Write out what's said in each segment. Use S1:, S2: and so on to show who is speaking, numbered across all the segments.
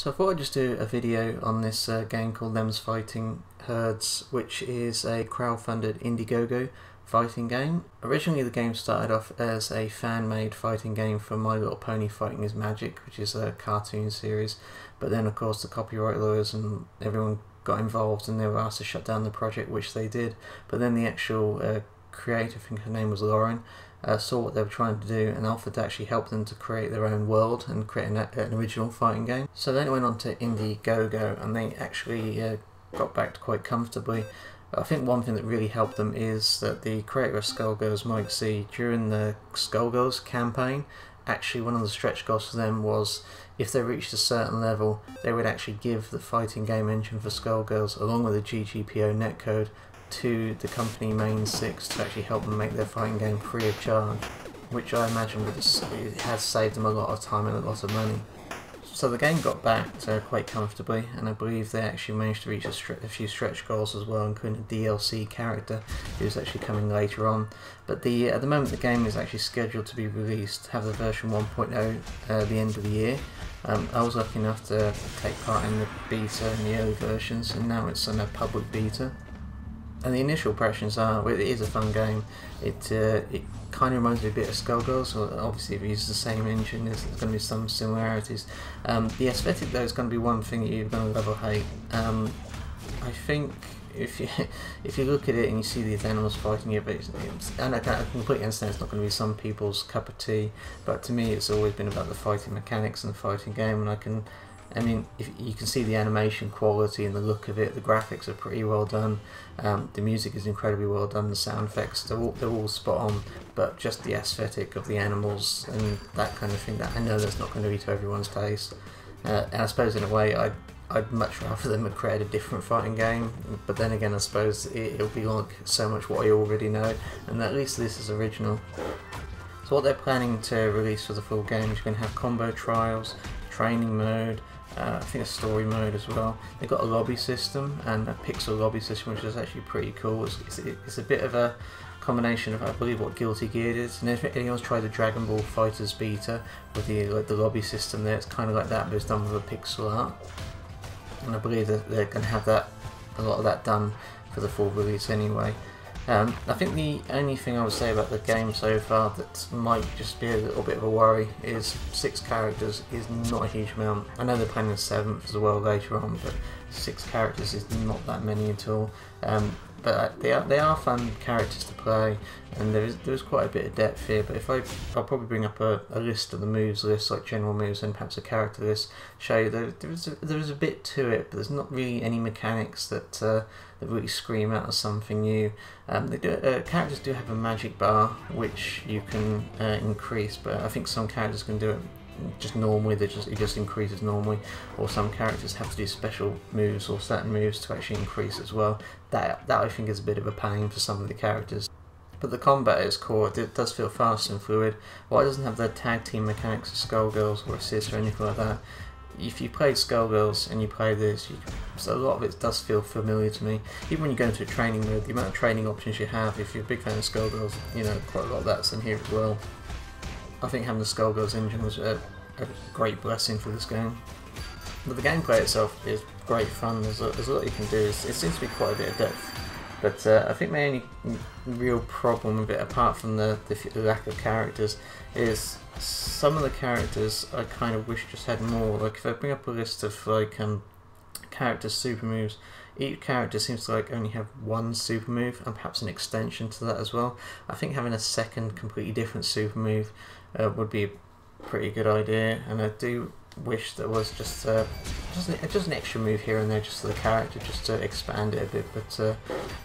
S1: So I thought I'd just do a video on this game called Them's Fighting Herds, which is a crowdfunded Indiegogo fighting game. Originally the game started off as a fan-made fighting game for My Little Pony Fighting is Magic, which is a cartoon series, but then of course the copyright lawyers and everyone got involved and they were asked to shut down the project, which they did. But then the actual creator, I think her name was Lauren, saw what they were trying to do and offered to actually help them to create their own world and create an original fighting game. So then it went on to Indiegogo and they actually got backed quite comfortably. I think one thing that really helped them is that the creator of Skullgirls, Mike C, during the Skullgirls campaign, actually one of the stretch goals for them was if they reached a certain level, they would actually give the fighting game engine for Skullgirls along with the GGPO netcode to the company Main 6 to actually help them make their fighting game free of charge, which I imagine it has saved them a lot of time and a lot of money. So the game got backed quite comfortably, and I believe they actually managed to reach a few stretch goals as well, including a DLC character who's actually coming later on. But at the moment the game is actually scheduled to be released, have the version 1.0 at the end of the year. I was lucky enough to take part in the beta and the early versions, and now it's on a public beta. And the initial impressions are, well, it is a fun game. It kind of reminds me a bit of Skullgirls, so obviously if it uses the same engine there's going to be some similarities. The aesthetic though is going to be one thing that you're going to love or hate. I think if you look at it and you see these animals fighting it, and I completely understand it's not going to be some people's cup of tea, but to me it's always been about the fighting mechanics and the fighting game, and I mean, if you can see the animation quality and the look of it, the graphics are pretty well done, the music is incredibly well done, the sound effects, they're all spot on, but just the aesthetic of the animals and that kind of thing, that I know that's not going to be to everyone's taste. And I suppose in a way I'd much rather them have created a different fighting game, but then again I suppose it'll be like so much what I already know, and at least this is original. So what they're planning to release for the full game is you're going to have combo trials, training mode, I think a story mode as well. They've got a lobby system and a pixel lobby system, which is actually pretty cool. It's a bit of a combination of, I believe, what Guilty Gear is. And if anyone's tried the Dragon Ball Fighters beta with the lobby system there, it's kind of like that, but it's done with a pixel art. And I believe that they're going to have a lot of that done for the full release anyway. I think the only thing I would say about the game so far that might just be a little bit of a worry is 6 characters is not a huge amount. I know they're planning a 7th as well later on, but 6 characters is not that many at all. But they are fun characters to play, and there's quite a bit of depth here. But I'll probably bring up a list of the moves list, like general moves, and perhaps a character list, show you that there's a bit to it, but there's not really any mechanics that really scream out as something new. Characters do have a magic bar which you can increase, but I think some characters can do it just normally, it just increases normally, or some characters have to do special moves or certain moves to actually increase as well. That I think is a bit of a pain for some of the characters. But the combat at its core, it does feel fast and fluid. While it doesn't have the tag team mechanics of Skullgirls or Assist or anything like that, if you played Skullgirls and you play this, so a lot of it does feel familiar to me. Even when you go into a training mode, the amount of training options you have, if you're a big fan of Skullgirls, you know, quite a lot of that's in here as well. I think having the Skullgirls engine was a great blessing for this game. But the gameplay itself is great fun. There's a lot you can do. It seems to be quite a bit of depth. But I think my only real problem with it, apart from the lack of characters, is some of the characters I kind of wish just had more. Like if I bring up a list of like characters' super moves, each character seems to like only have one super move and perhaps an extension to that as well. I think having a second completely different super move would be a pretty good idea, and I do wish there was just an extra move here and there just for the character, just to expand it a bit. But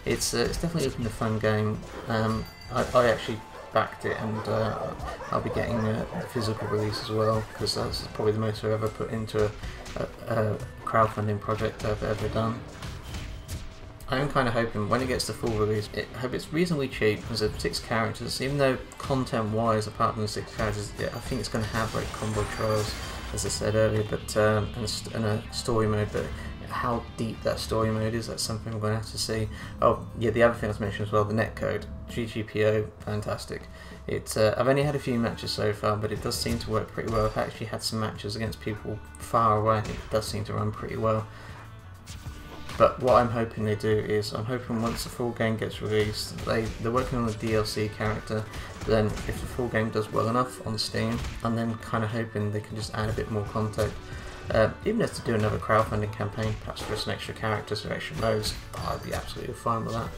S1: it's definitely looking a fun game. I actually backed it, and I'll be getting the physical release as well, because that's probably the most I've ever put into a crowdfunding project I've ever done. I am kind of hoping when it gets to full release, I hope it's reasonably cheap, because of 6 characters, even though content wise, apart from the 6 characters, I think it's going to have like combo trials, as I said earlier, but and a story mode, but how deep that story mode is, that's something we're going to have to see. Oh yeah, the other thing I was mentioning as well, the netcode, GGPO, fantastic. I've only had a few matches so far, but it does seem to work pretty well. I've actually had some matches against people far away, and it does seem to run pretty well. But what I'm hoping they do is, I'm hoping once the full game gets released, they're working on a DLC character, but then if the full game does well enough on Steam, I'm then kind of hoping they can just add a bit more content. Even if to do another crowdfunding campaign, perhaps for some extra characters or extra modes, I'd be absolutely fine with that.